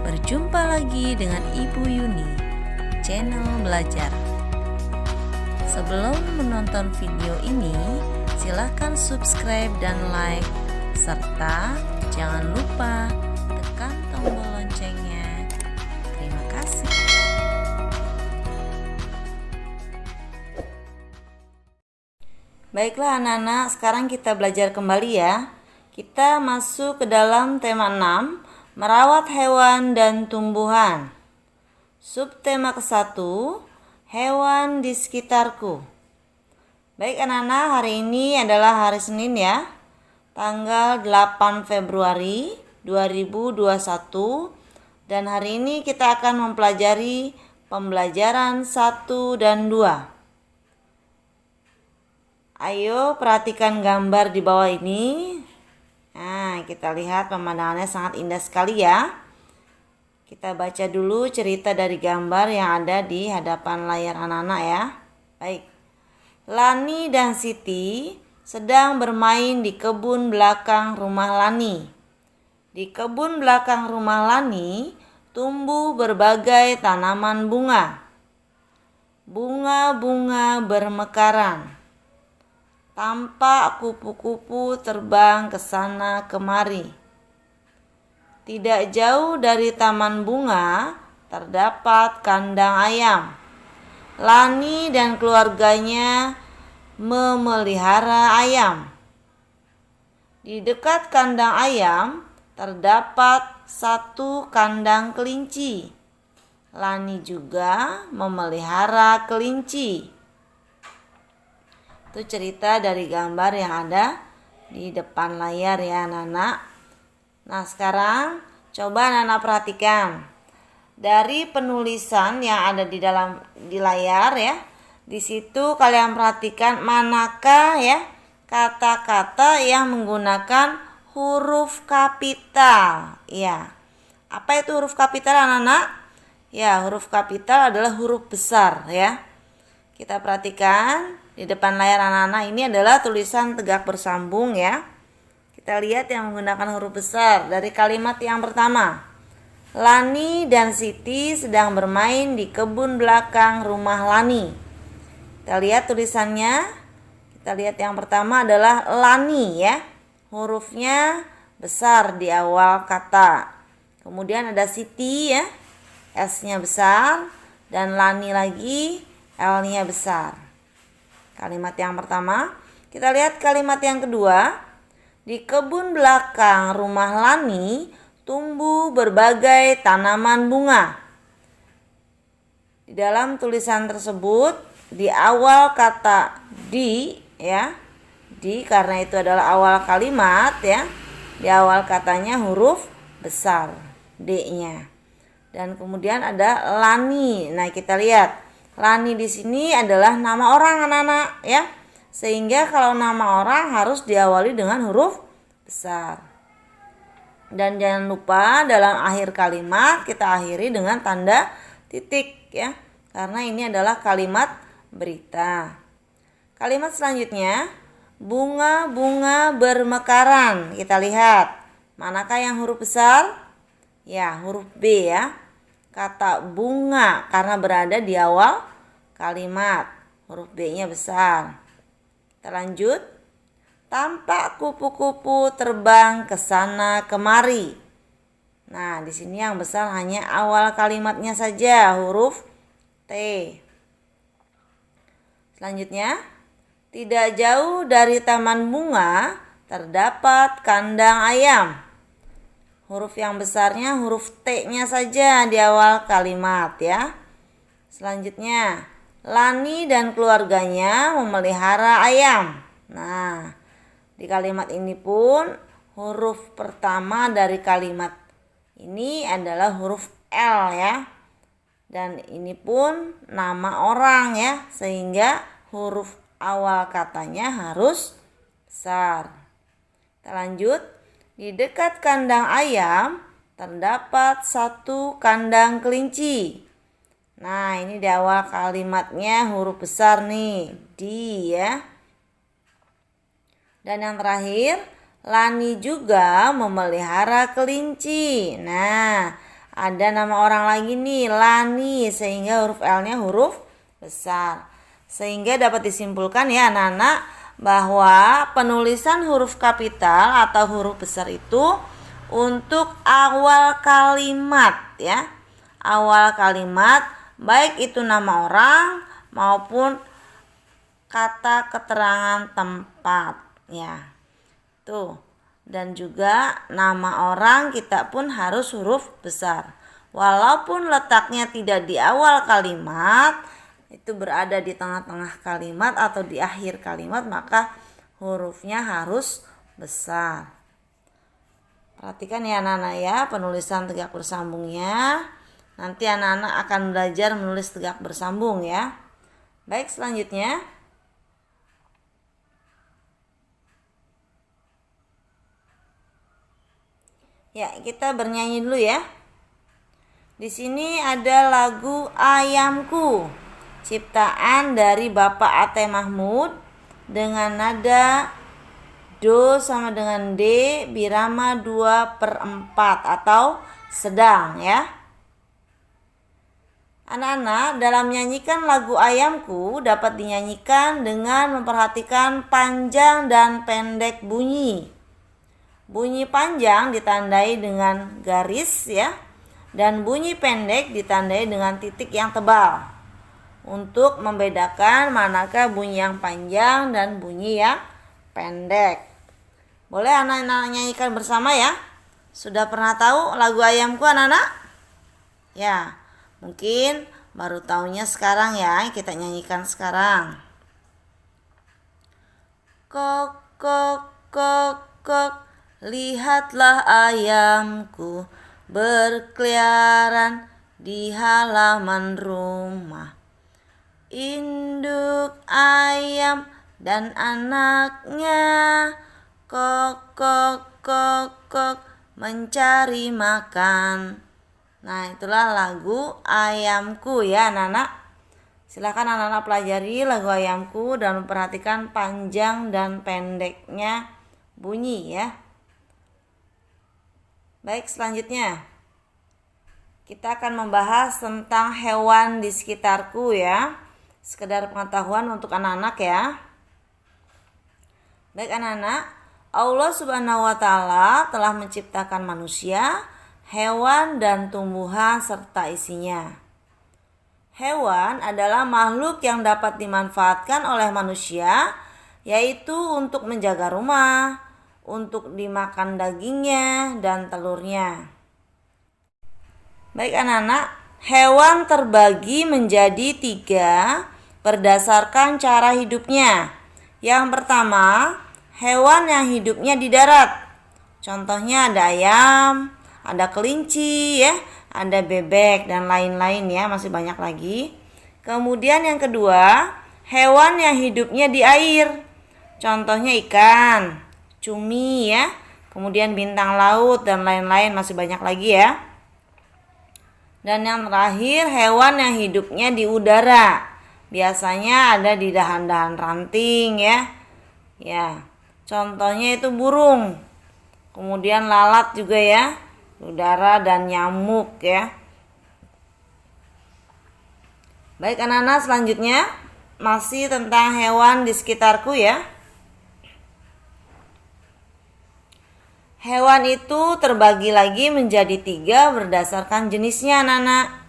Berjumpa lagi dengan Ibu Yuni, channel belajar. Sebelum menonton video ini, silakan subscribe dan like, serta jangan lupa tekan tombol loncengnya. Terima kasih. Baiklah anak-anak, sekarang kita belajar kembali ya. Kita masuk ke dalam tema 6, merawat hewan dan tumbuhan. Subtema ke-1, hewan di sekitarku. Baik anak-anak, hari ini adalah hari Senin ya, tanggal 8 Februari 2021. Dan hari ini kita akan mempelajari pembelajaran 1 dan 2. Ayo perhatikan gambar di bawah ini. Nah, kita lihat pemandangannya sangat indah sekali ya. Kita baca dulu cerita dari gambar yang ada di hadapan layar anak-anak ya. Baik. Lani dan Siti sedang bermain di kebun belakang rumah Lani. Di kebun belakang rumah Lani tumbuh berbagai tanaman bunga. Bunga-bunga bermekaran. Tampak kupu-kupu terbang ke sana kemari. Tidak jauh dari taman bunga terdapat kandang ayam. Lani dan keluarganya memelihara ayam. Di dekat kandang ayam terdapat satu kandang kelinci. Lani juga memelihara kelinci. Itu cerita dari gambar yang ada di depan layar ya anak-anak. Nah sekarang coba anak-anak perhatikan. Dari penulisan yang ada di layar ya. Di situ kalian perhatikan manakah ya kata-kata yang menggunakan huruf kapital. Ya. Apa itu huruf kapital anak-anak? Ya, huruf kapital adalah huruf besar ya. Kita perhatikan. Di depan layar anak-anak ini adalah tulisan tegak bersambung ya. Kita lihat yang menggunakan huruf besar dari kalimat yang pertama. Lani dan Siti sedang bermain di kebun belakang rumah Lani. Kita lihat tulisannya. Kita lihat yang pertama adalah Lani ya. Hurufnya besar di awal kata. Kemudian ada Siti ya. S-nya besar. Dan Lani lagi L-nya besar. Kalimat yang pertama, kita lihat kalimat yang kedua. Di kebun belakang rumah Lani tumbuh berbagai tanaman bunga. Di dalam tulisan tersebut, di awal kata di ya, di karena itu adalah awal kalimat ya. Di awal katanya huruf besar D-nya. Dan kemudian ada Lani. Nah, kita lihat Lani di sini adalah nama orang anak-anak ya. Sehingga kalau nama orang harus diawali dengan huruf besar. Dan jangan lupa dalam akhir kalimat kita akhiri dengan tanda titik ya. Karena ini adalah kalimat berita. Kalimat selanjutnya, bunga-bunga bermekaran. Kita lihat, manakah yang huruf besar? Ya, huruf B ya. Kata bunga karena berada di awal kalimat. Huruf B-nya besar. Kita lanjut. Tampak kupu-kupu terbang ke sana kemari. Nah, di sini yang besar hanya awal kalimatnya saja, huruf T. Selanjutnya, tidak jauh dari taman bunga terdapat kandang ayam. Huruf yang besarnya huruf T-nya saja di awal kalimat ya. Selanjutnya, Lani dan keluarganya memelihara ayam. Nah, di kalimat ini pun huruf pertama dari kalimat ini adalah huruf L ya. Dan ini pun nama orang ya, sehingga huruf awal katanya harus besar. Kita lanjut. Di dekat kandang ayam terdapat satu kandang kelinci. Nah, ini di awal kalimatnya huruf besar nih, di ya. Dan yang terakhir, Lani juga memelihara kelinci. Nah, ada nama orang lagi nih, Lani, sehingga huruf L-nya huruf besar. Sehingga dapat disimpulkan ya anak-anak bahwa penulisan huruf kapital atau huruf besar itu untuk awal kalimat ya. Awal kalimat baik itu nama orang maupun kata keterangan tempat ya. Tuh. Dan juga nama orang kita pun harus huruf besar. Walaupun letaknya tidak di awal kalimat, itu berada di tengah-tengah kalimat atau di akhir kalimat, maka hurufnya harus besar. Perhatikan ya anak-anak ya penulisan tegak bersambungnya. Nanti anak-anak akan belajar menulis tegak bersambung ya. Baik, selanjutnya. Ya, kita bernyanyi dulu ya. Di sini ada lagu Ayamku, ciptaan dari Bapak Ate Mahmud dengan nada Do sama dengan D birama 2/4 atau sedang ya. Anak-anak, dalam menyanyikan lagu Ayamku dapat dinyanyikan dengan memperhatikan panjang dan pendek bunyi. Bunyi panjang ditandai dengan garis ya, dan bunyi pendek ditandai dengan titik yang tebal. Untuk membedakan manakah bunyi yang panjang dan bunyi yang pendek. Boleh anak-anak nyanyikan bersama ya? Sudah pernah tahu lagu Ayamku anak-anak? Ya, mungkin baru tahunya sekarang ya, kita nyanyikan sekarang. Kok, kok, kok, kok. Lihatlah ayamku berkeliaran di halaman rumah. Induk ayam dan anaknya kok, kok, kok, kok mencari makan. Nah, itulah lagu Ayamku ya anak-anak. Silakan anak-anak pelajari lagu Ayamku dan memperhatikan panjang dan pendeknya bunyi ya. Baik, selanjutnya kita akan membahas tentang hewan di sekitarku ya. Sekedar pengetahuan untuk anak-anak ya. Baik anak-anak, Allah Subhanahu wa Ta'ala telah menciptakan manusia, hewan dan tumbuhan serta isinya. Hewan adalah makhluk yang dapat dimanfaatkan oleh manusia, yaitu untuk menjaga rumah, untuk dimakan dagingnya dan telurnya. Baik anak-anak, hewan terbagi menjadi 3 berdasarkan cara hidupnya. Yang pertama, hewan yang hidupnya di darat. Contohnya ada ayam, ada kelinci ya, ada bebek dan lain-lain ya, masih banyak lagi. Kemudian yang kedua, hewan yang hidupnya di air. Contohnya ikan, cumi ya, kemudian bintang laut dan lain-lain, masih banyak lagi ya. Dan yang terakhir, hewan yang hidupnya di udara. Biasanya ada di dahan-dahan ranting ya. Ya, contohnya itu burung. Kemudian lalat juga ya, udara dan nyamuk ya. Baik anak-anak, selanjutnya masih tentang hewan di sekitarku ya. Hewan itu terbagi lagi menjadi 3 berdasarkan jenisnya anak-anak.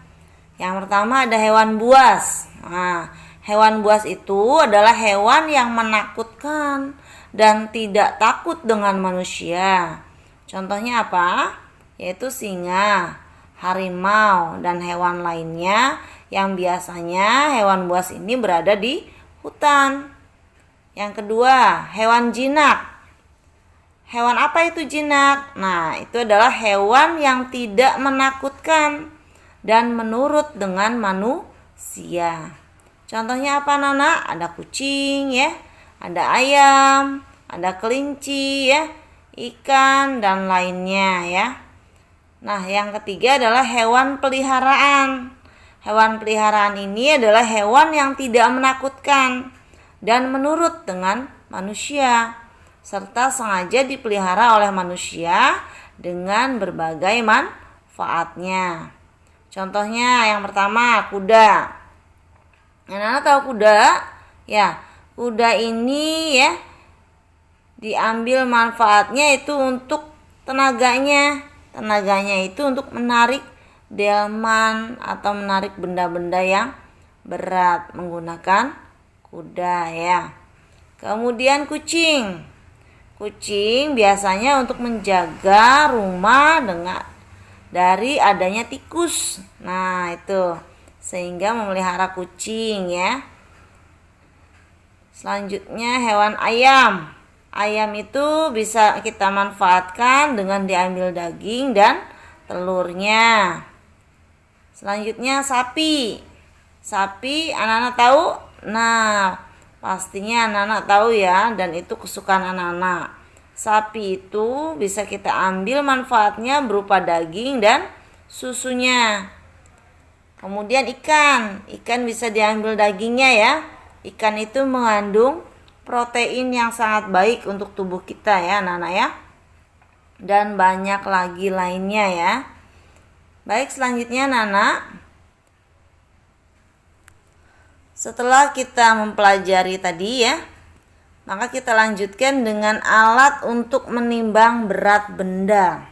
Yang pertama ada hewan buas. Nah, hewan buas itu adalah hewan yang menakutkan dan tidak takut dengan manusia. Contohnya apa? Yaitu singa, harimau, dan hewan lainnya yang biasanya hewan buas ini berada di hutan. Yang kedua, hewan jinak. Hewan apa itu jinak? Nah, itu adalah hewan yang tidak menakutkan dan menurut dengan manusia. Contohnya apa Nana? Ada kucing ya, ada ayam, ada kelinci ya, ikan dan lainnya ya. Nah, yang ketiga adalah hewan peliharaan. Hewan peliharaan ini adalah hewan yang tidak menakutkan dan menurut dengan manusia, serta sengaja dipelihara oleh manusia dengan berbagai manfaat. manfaatnya. Contohnya yang pertama, kuda. Anak-anak tahu kuda? Ya, kuda ini ya diambil manfaatnya itu untuk tenaganya. Tenaganya itu untuk menarik delman atau menarik benda-benda yang berat menggunakan kuda ya. Kemudian kucing. Kucing biasanya untuk menjaga rumah dari adanya tikus. Nah, itu sehingga memelihara kucing ya. Selanjutnya hewan ayam. Ayam itu bisa kita manfaatkan dengan diambil daging dan telurnya. Selanjutnya sapi. Sapi anak-anak tahu? Nah, pastinya anak-anak tahu ya, dan itu kesukaan anak-anak. Sapi itu bisa kita ambil manfaatnya berupa daging dan susunya. Kemudian ikan bisa diambil dagingnya ya. Ikan itu mengandung protein yang sangat baik untuk tubuh kita ya anak-anak ya. Dan banyak lagi lainnya ya. Baik, selanjutnya anak-anak. Setelah kita mempelajari tadi ya, maka kita lanjutkan dengan alat untuk menimbang berat benda.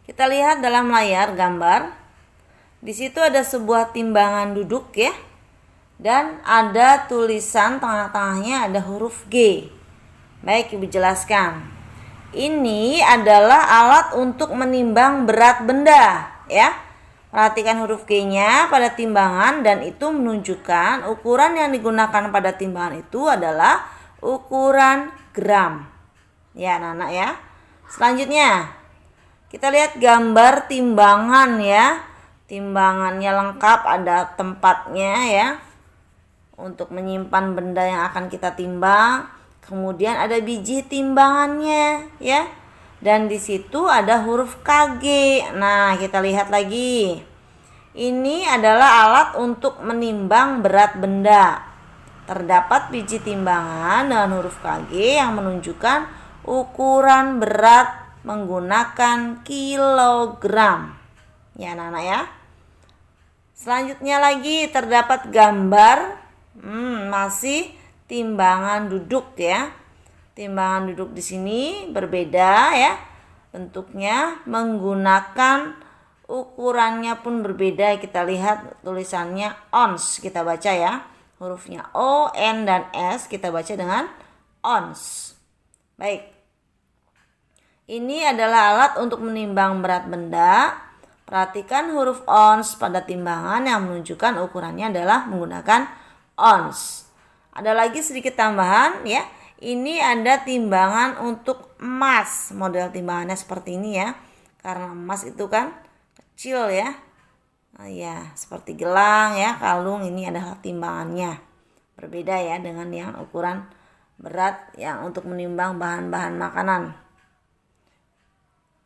Kita lihat dalam layar gambar. Di situ ada sebuah timbangan duduk ya. Dan ada tulisan tengah-tengahnya ada huruf G. Baik, Ibu jelaskan. Ini adalah alat untuk menimbang berat benda ya. Perhatikan huruf G-nya pada timbangan dan itu menunjukkan ukuran yang digunakan pada timbangan itu adalah ukuran gram. Ya, anak-anak ya. Selanjutnya, kita lihat gambar timbangan ya. Timbangannya lengkap, ada tempatnya ya. Untuk menyimpan benda yang akan kita timbang. Kemudian ada biji timbangannya ya. Dan di situ ada huruf KG. Nah, kita lihat lagi. Ini adalah alat untuk menimbang berat benda. Terdapat biji timbangan dengan huruf KG yang menunjukkan ukuran berat menggunakan kilogram. Ya, anak-anak ya. Selanjutnya lagi terdapat gambar masih timbangan duduk ya. Timbangan duduk di sini berbeda ya. Bentuknya menggunakan ukurannya pun berbeda. Kita lihat tulisannya ons, kita baca ya. Hurufnya O, N dan S kita baca dengan ons. Baik. Ini adalah alat untuk menimbang berat benda. Perhatikan huruf ons pada timbangan yang menunjukkan ukurannya adalah menggunakan ons. Ada lagi sedikit tambahan ya. Ini ada timbangan untuk emas. Model timbangannya seperti ini ya. Karena emas itu kan kecil ya. Nah, ya, seperti gelang ya, kalung, ini adalah timbangannya. Berbeda ya dengan yang ukuran berat yang untuk menimbang bahan-bahan makanan.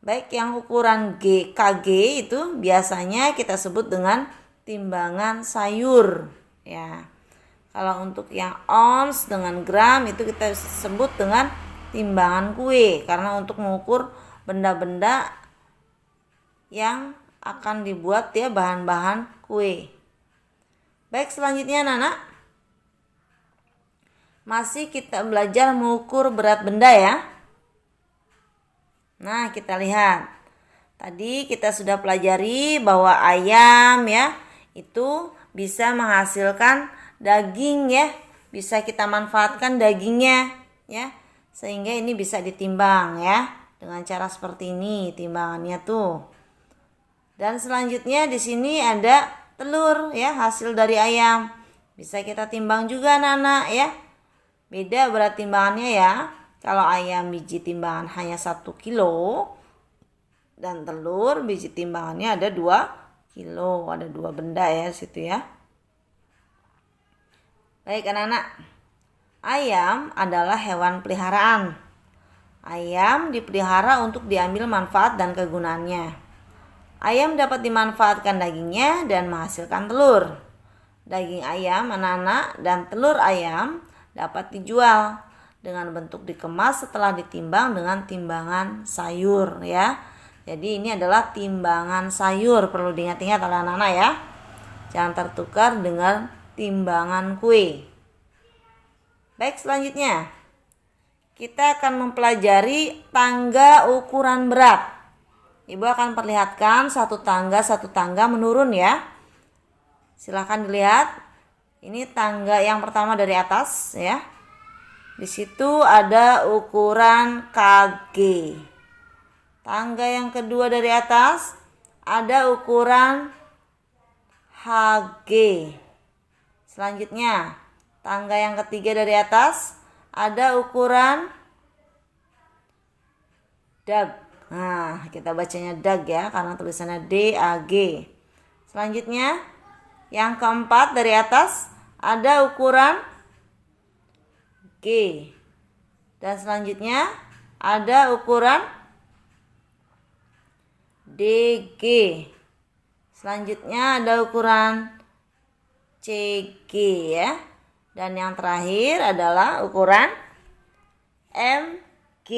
Baik, yang ukuran KG itu biasanya kita sebut dengan timbangan sayur ya. Kalau untuk yang ons dengan gram itu kita sebut dengan timbangan kue. Karena untuk mengukur benda-benda yang akan dibuat ya bahan-bahan kue. Baik, selanjutnya anak-anak. Masih kita belajar mengukur berat benda ya. Nah, kita lihat. Tadi kita sudah pelajari bahwa ayam ya itu bisa menghasilkan daging ya, bisa kita manfaatkan dagingnya ya, sehingga ini bisa ditimbang ya dengan cara seperti ini timbangannya tuh. Dan selanjutnya di sini ada telur ya, hasil dari ayam, bisa kita timbang juga anak-anak ya. Beda berat timbangannya ya. Kalau ayam biji timbangan hanya 1 kilo dan telur biji timbangannya ada 2 kilo, ada 2 benda ya situ ya. Baik anak-anak, ayam adalah hewan peliharaan. Ayam dipelihara untuk diambil manfaat dan kegunaannya. Ayam dapat dimanfaatkan dagingnya dan menghasilkan telur. Daging ayam anak-anak dan telur ayam dapat dijual dengan bentuk dikemas setelah ditimbang dengan timbangan sayur ya. Jadi ini adalah timbangan sayur, perlu diingat-ingat oleh anak-anak ya. Jangan tertukar dengan timbangan kue. Baik, selanjutnya kita akan mempelajari tangga ukuran berat. Ibu akan perlihatkan satu tangga menurun ya. Silahkan dilihat. Ini tangga yang pertama dari atas ya. Di situ ada ukuran kg. Tangga yang kedua dari atas ada ukuran hg. Selanjutnya, tangga yang ketiga dari atas ada ukuran dag. Nah, kita bacanya dag ya karena tulisannya DAG. Selanjutnya, yang keempat dari atas ada ukuran G. Dan selanjutnya ada ukuran DG. Selanjutnya ada ukuran CG ya. Dan yang terakhir adalah ukuran MG.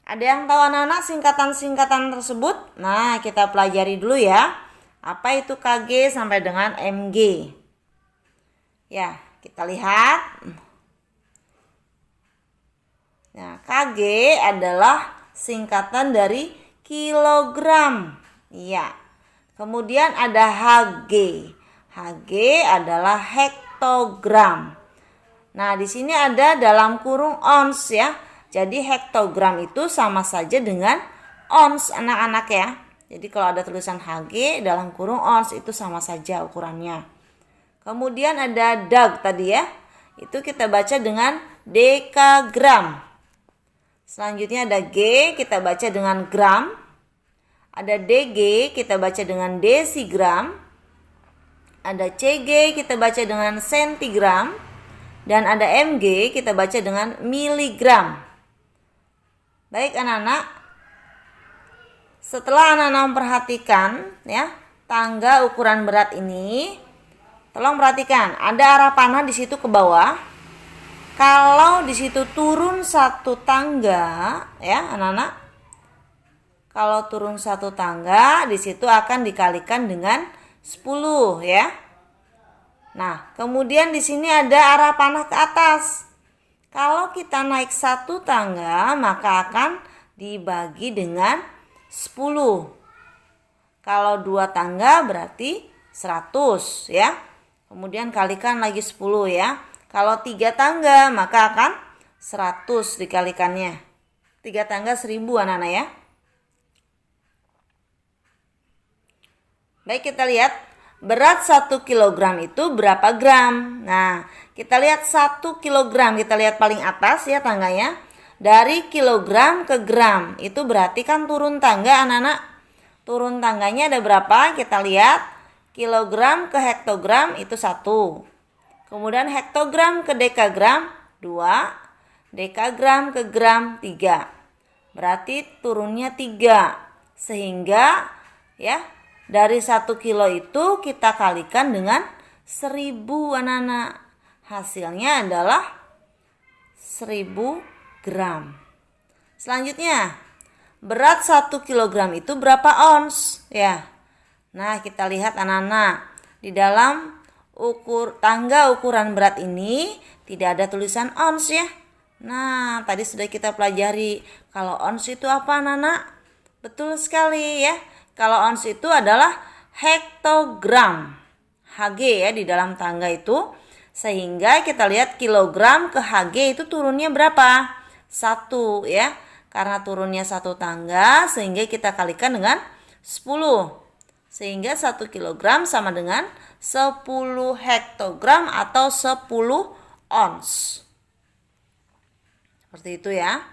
Ada yang tahu anak-anak singkatan-singkatan tersebut? Nah, kita pelajari dulu ya. Apa itu KG sampai dengan MG? Ya, kita lihat. Nah, KG adalah singkatan dari kilogram. Iya. Kemudian ada HG. HG adalah hektogram. Nah, di sini ada dalam kurung ons ya. Jadi hektogram itu sama saja dengan ons anak-anak ya. Jadi kalau ada tulisan HG dalam kurung ons itu sama saja ukurannya. Kemudian ada dag tadi ya. Itu kita baca dengan dekagram. Selanjutnya ada G, kita baca dengan gram. Ada DG, kita baca dengan desigram. Ada CG, kita baca dengan sentigram. Dan ada MG, kita baca dengan miligram. Baik anak-anak. Setelah anak-anak memperhatikan ya tangga ukuran berat ini, tolong perhatikan ada arah panah di situ ke bawah. Kalau di situ turun satu tangga ya anak-anak, kalau turun satu tangga di situ akan dikalikan dengan 10 ya. Nah kemudian di sini ada arah panah ke atas. Kalau kita naik satu tangga maka akan dibagi dengan 10. Kalau 2 tangga berarti 100 ya. Kemudian kalikan lagi 10 ya. Kalau 3 tangga maka akan 100 dikalikannya. 3 tangga 1000 anak-anak ya. Baik, kita lihat berat 1 kilogram itu berapa gram. Nah, kita lihat 1 kilogram. Kita lihat paling atas ya tangganya. Dari kilogram ke gram, itu berarti kan turun tangga anak-anak. Turun tangganya ada berapa? Kita lihat kilogram ke hektogram itu 1. Kemudian hektogram ke dekagram 2. Dekagram ke gram 3. Berarti turunnya 3. Sehingga ya dari 1 kilo itu kita kalikan dengan 1000 anak-anak. Hasilnya adalah 1000 gram. Selanjutnya, berat 1 kilogram itu berapa ons? Ya. Nah, kita lihat anak-anak. Di dalam tangga ukuran berat ini tidak ada tulisan ons ya. Nah, tadi sudah kita pelajari. Kalau ons itu apa anak-anak? Betul sekali ya. Kalau ons itu adalah hektogram. HG ya di dalam tangga itu. Sehingga kita lihat kilogram ke HG itu turunnya berapa? 1 ya, karena turunnya 1 tangga sehingga kita kalikan dengan 10. Sehingga 1 kilogram sama dengan 10 hektogram atau 10 ons. Seperti itu ya.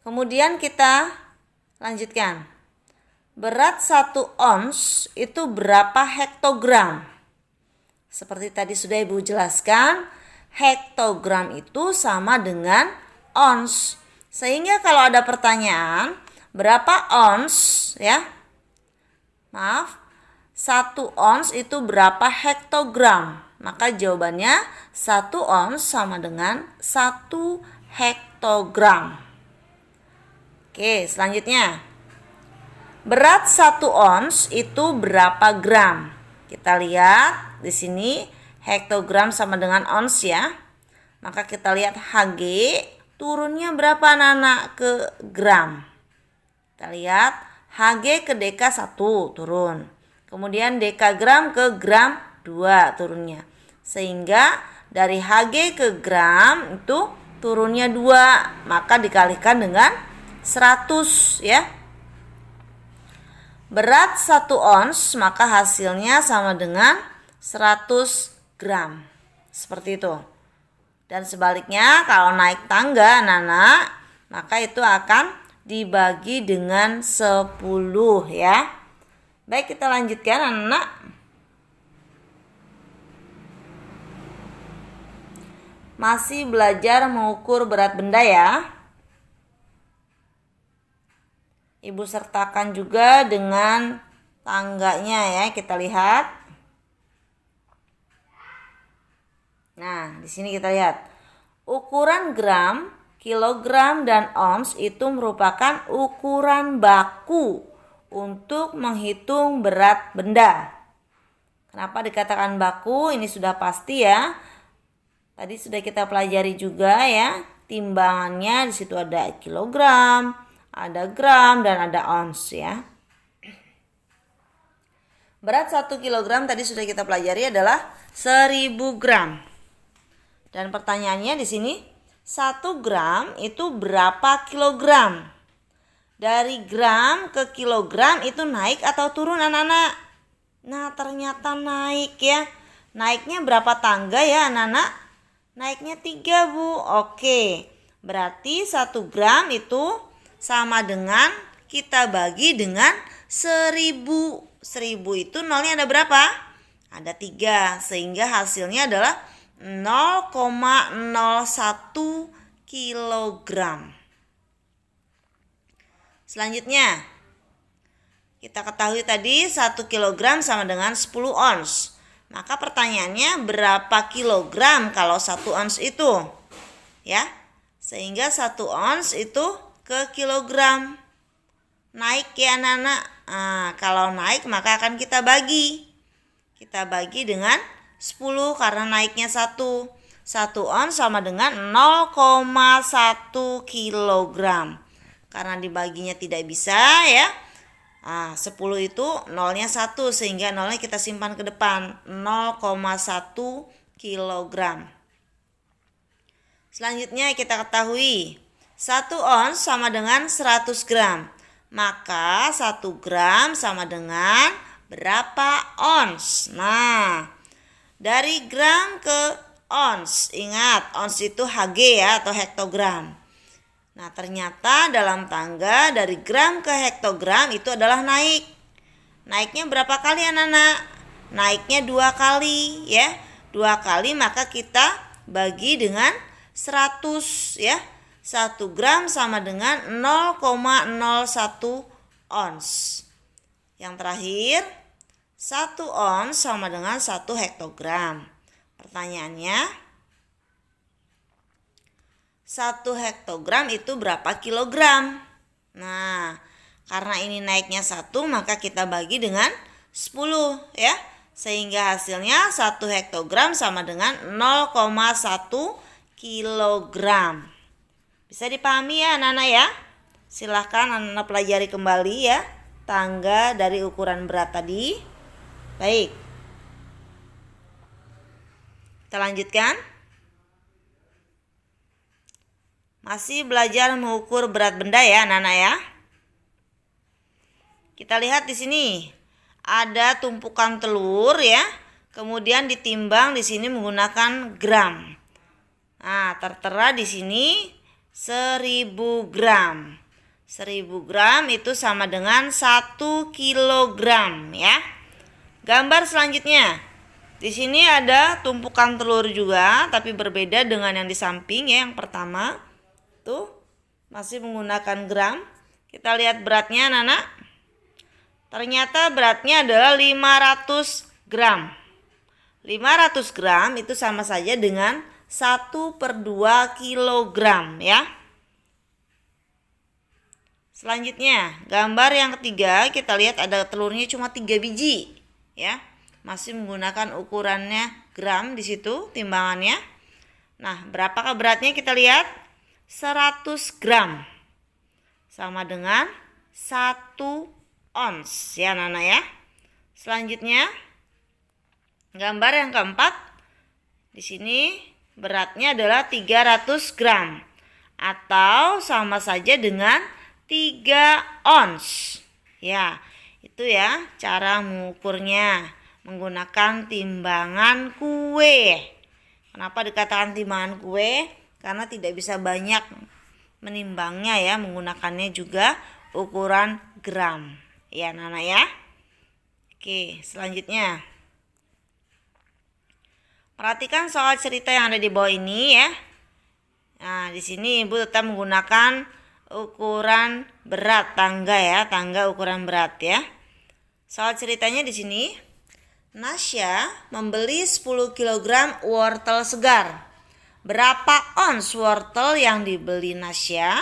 Kemudian kita lanjutkan. Berat 1 ons itu berapa hektogram? Seperti tadi sudah Ibu jelaskan, hektogram itu sama dengan ons. Sehingga kalau ada pertanyaan berapa ons ya, maaf, 1 ons itu berapa hektogram? maka jawabannya 1 ons sama dengan 1 hektogram. Oke, selanjutnya. Berat 1 ons itu berapa gram? Kita lihat di sini hektogram sama dengan ons ya. Maka kita lihat Hg turunnya berapa anak-anak ke gram. Kita lihat Hg ke deka 1 turun. Kemudian dekagram ke gram 2 turunnya. Sehingga dari Hg ke gram itu turunnya 2. Maka dikalikan dengan 100 ya. Berat 1 ons maka hasilnya sama dengan 100 gram. Seperti itu. Dan sebaliknya kalau naik tangga anak-anak, maka itu akan dibagi dengan 10 ya. Baik, kita lanjutkan anak-anak. Masih belajar mengukur berat benda ya. Ibu sertakan juga dengan tangganya ya, kita lihat. Nah, di sini kita lihat. Ukuran gram, kilogram, dan ons itu merupakan ukuran baku untuk menghitung berat benda. Kenapa dikatakan baku? Ini sudah pasti ya. Tadi sudah kita pelajari juga ya. Timbangannya di situ ada kilogram, ada gram, dan ada ons ya. Berat 1 kilogram tadi sudah kita pelajari adalah 1000 gram. Dan pertanyaannya di sini, 1 gram itu berapa kilogram? Dari gram ke kilogram itu naik atau turun anak-anak? Nah, ternyata naik ya. Naiknya berapa tangga ya anak-anak? Naiknya 3 Bu. Oke, berarti 1 gram itu sama dengan kita bagi dengan 1000. 1000 itu nolnya ada berapa? Ada 3, sehingga hasilnya adalah 0,01 kilogram. Selanjutnya, kita ketahui tadi 1 kilogram sama dengan 10 ons. Maka pertanyaannya berapa kilogram kalau 1 ons itu? Ya, sehingga 1 ons itu ke kilogram. Naik ya anak-anak. Nah, kalau naik maka akan kita bagi. Kita bagi dengan 10 karena naiknya 1. 1 ons sama dengan 0,1 kilogram. Karena dibaginya tidak bisa ya. 10 itu nolnya 1 sehingga nolnya kita simpan ke depan. 0,1 kilogram. Selanjutnya kita ketahui 1 ons sama dengan 100 gram. Maka 1 gram sama dengan berapa ons? Nah, dari gram ke ons. Ingat, ons itu Hg ya atau hektogram. Nah, ternyata dalam tangga dari gram ke hektogram itu adalah naik. Naiknya berapa kali anak-anak? Naiknya 2 kali ya. 2 kali maka kita bagi dengan 100 ya. 1 gram sama dengan 0,01 ons. Yang terakhir, 1 ons sama dengan 1 hektogram. Pertanyaannya, 1 hektogram itu berapa kilogram? Nah, karena ini naiknya 1 maka kita bagi dengan 10 ya. Sehingga hasilnya 1 hektogram sama dengan 0,1 kilogram. Bisa dipahami ya anak-anak ya? Silahkan anak-anak pelajari kembali ya tangga dari ukuran berat tadi. Baik. Kita lanjutkan. Masih belajar mengukur berat benda ya anak-anak ya. Kita lihat di sini ada tumpukan telur ya. Kemudian ditimbang di sini menggunakan gram. Nah, tertera di sini 1000 gram. 1000 gram itu sama dengan 1 kilogram ya. Gambar selanjutnya. Di sini ada tumpukan telur juga, tapi berbeda dengan yang di samping ya. Yang pertama tuh masih menggunakan gram. Kita lihat beratnya anak-anak. Ternyata beratnya adalah 500 gram. 500 gram itu sama saja dengan 1/2 kilogram ya. Selanjutnya, gambar yang ketiga kita lihat ada telurnya cuma 3 biji ya. Masih menggunakan ukurannya gram di situ timbangannya. Nah, berapakah beratnya kita lihat? 100 gram. Sama dengan 1 ons ya Nana ya. Selanjutnya, gambar yang keempat. Di sini beratnya adalah 300 gram atau sama saja dengan 3 ons. Ya, itu ya cara mengukurnya menggunakan timbangan kue. Kenapa dikatakan timbangan kue? Karena tidak bisa banyak menimbangnya ya, menggunakannya juga ukuran gram. Ya, Nana ya. Oke, selanjutnya. Perhatikan soal cerita yang ada di bawah ini ya. Nah, di sini Ibu tetap menggunakan ukuran berat tangga ya, tangga ukuran berat ya. Soal ceritanya di sini, Nasya membeli 10 kg wortel segar. Berapa ons wortel yang dibeli Nasya?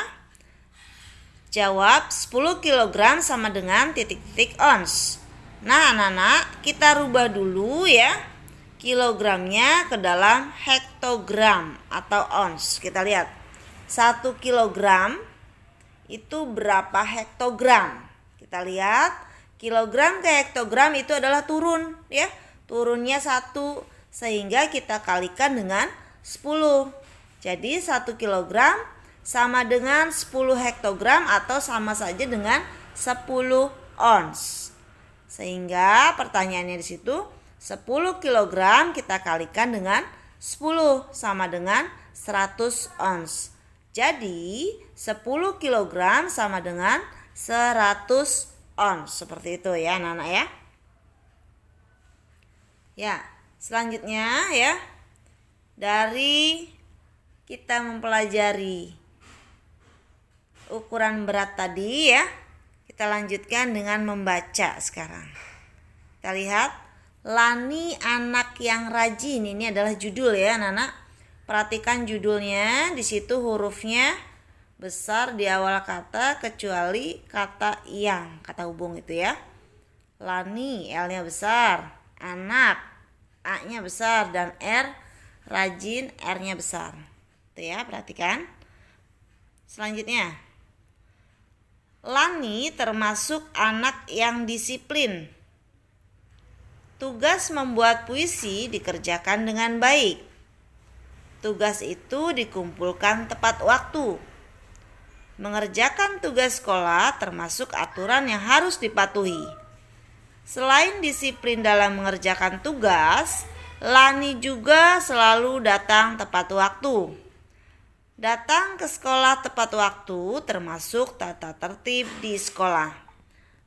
Jawab 10 kg sama dengan titik-titik ons. Nah, anak-anak, kita rubah dulu ya kilogramnya ke dalam hektogram atau ons. Kita lihat 1 kilogram itu berapa hektogram. Kita lihat kilogram ke hektogram itu adalah turun ya. Turunnya 1 sehingga kita kalikan dengan 10. Jadi 1 kilogram sama dengan 10 hektogram atau sama saja dengan 10 ons. Sehingga pertanyaannya di situ 10 kilogram kita kalikan dengan 10 sama dengan 100 ons. Jadi 10 kilogram sama dengan 100 ons. Seperti itu ya anak-anak ya. Ya, selanjutnya ya. Dari kita mempelajari ukuran berat tadi ya. Kita lanjutkan dengan membaca sekarang. Kita lihat Lani anak yang rajin. Ini adalah judul ya anak-anak. Perhatikan judulnya, di situ hurufnya besar di awal kata kecuali kata yang, kata hubung itu ya. Lani, L-nya besar, anak, A-nya besar, dan rajin, R-nya besar. Itu ya, perhatikan. Selanjutnya, Lani termasuk anak yang disiplin. Tugas membuat puisi dikerjakan dengan baik. Tugas itu dikumpulkan tepat waktu. Mengerjakan tugas sekolah termasuk aturan yang harus dipatuhi. Selain disiplin dalam mengerjakan tugas, Lani juga selalu datang tepat waktu. Datang ke sekolah tepat waktu termasuk tata tertib di sekolah.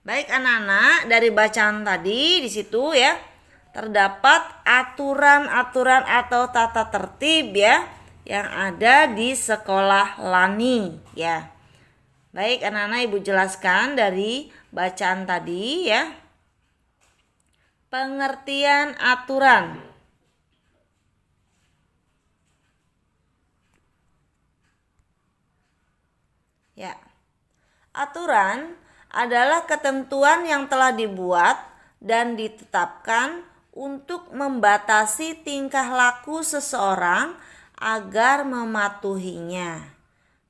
Baik anak-anak, dari bacaan tadi di situ ya terdapat aturan-aturan atau tata tertib ya yang ada di sekolah Lani ya. Baik anak-anak, Ibu jelaskan dari bacaan tadi ya. Pengertian aturan. Ya. Aturan adalah ketentuan yang telah dibuat dan ditetapkan untuk membatasi tingkah laku seseorang agar mematuhinya.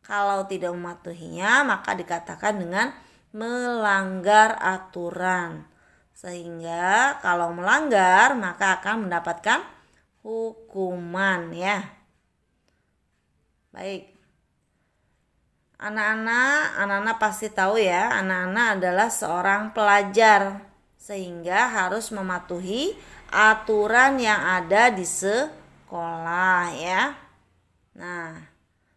Kalau tidak mematuhinya maka dikatakan dengan melanggar aturan. Sehingga kalau melanggar maka akan mendapatkan hukuman ya. Baik. Anak-anak pasti tahu ya, anak-anak adalah seorang pelajar sehingga harus mematuhi aturan yang ada di sekolah ya. Nah,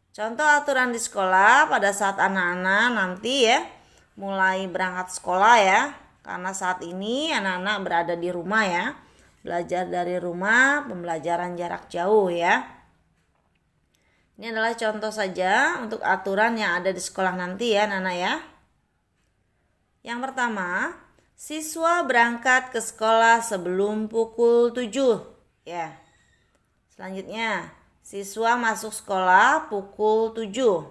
contoh aturan di sekolah pada saat anak-anak nanti ya mulai berangkat sekolah ya. Karena saat ini anak-anak berada di rumah ya. Belajar dari rumah, pembelajaran jarak jauh ya. Ini adalah contoh saja untuk aturan yang ada di sekolah nanti ya anak-anak ya. Yang pertama, siswa berangkat ke sekolah sebelum pukul 7. Ya. Selanjutnya, siswa masuk sekolah pukul 7.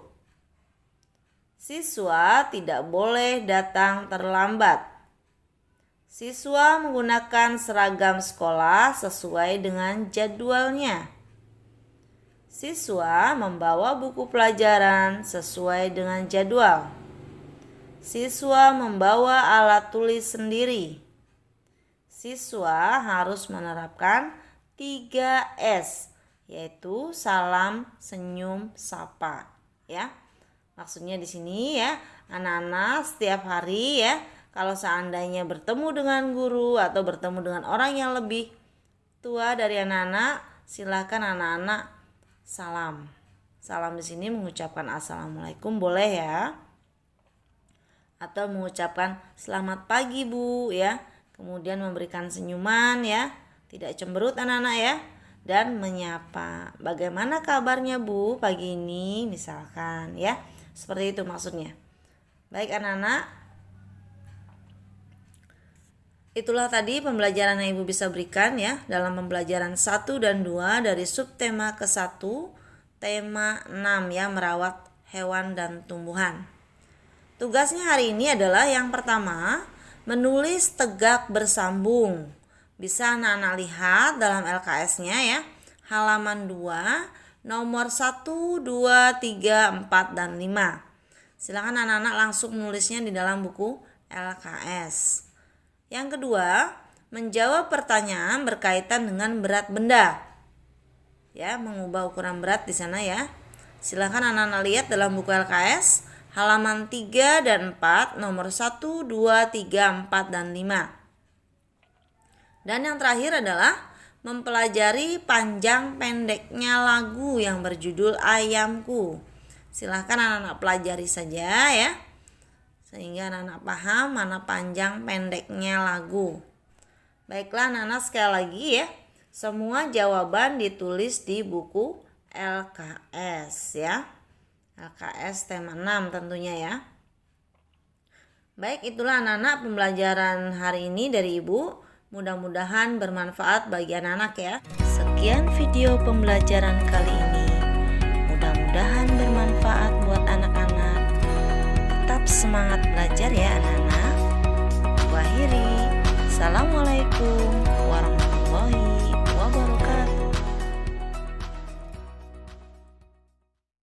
Siswa tidak boleh datang terlambat. Siswa menggunakan seragam sekolah sesuai dengan jadwalnya. Siswa membawa buku pelajaran sesuai dengan jadwal. Siswa membawa alat tulis sendiri. Siswa harus menerapkan 3S, yaitu salam, senyum, sapa, ya. Maksudnya di sini ya, anak-anak setiap hari ya, kalau seandainya bertemu dengan guru atau bertemu dengan orang yang lebih tua dari anak-anak, silakan anak-anak salam. Salam di sini mengucapkan assalamualaikum boleh ya. Atau mengucapkan selamat pagi Bu ya. Kemudian memberikan senyuman ya. Tidak cemberut anak-anak ya. Dan menyapa. Bagaimana kabarnya Bu pagi ini misalkan ya. Seperti itu maksudnya. Baik anak-anak. Itulah tadi pembelajaran yang Ibu bisa berikan ya dalam pembelajaran 1 dan 2 dari subtema ke-1 tema 6 ya, merawat hewan dan tumbuhan. Tugasnya hari ini adalah yang pertama, menulis tegak bersambung. Bisa anak-anak lihat dalam LKS-nya ya, halaman 2, nomor 1, 2, 3, 4, dan 5. Silakan anak-anak langsung menulisnya di dalam buku LKS. Yang kedua, menjawab pertanyaan berkaitan dengan berat benda. Ya, mengubah ukuran berat di sana ya. Silakan anak-anak lihat dalam buku LKS halaman 3 dan 4, nomor 1, 2, 3, 4, dan 5. Dan yang terakhir adalah mempelajari panjang pendeknya lagu yang berjudul Ayamku. Silakan anak-anak pelajari saja ya. Sehingga anak-anak paham mana panjang pendeknya lagu. Baiklah anak-anak, sekali lagi ya. Semua jawaban ditulis di buku LKS ya. LKS tema 6 tentunya ya. Baik, itulah anak-anak pembelajaran hari ini dari Ibu. Mudah-mudahan bermanfaat bagi anak-anak ya. Sekian video pembelajaran kali ini. Mudah-mudahan bermanfaat buat anak-anak. Tetap semangat belajar ya anak-anak. Akhiri. Assalamualaikum.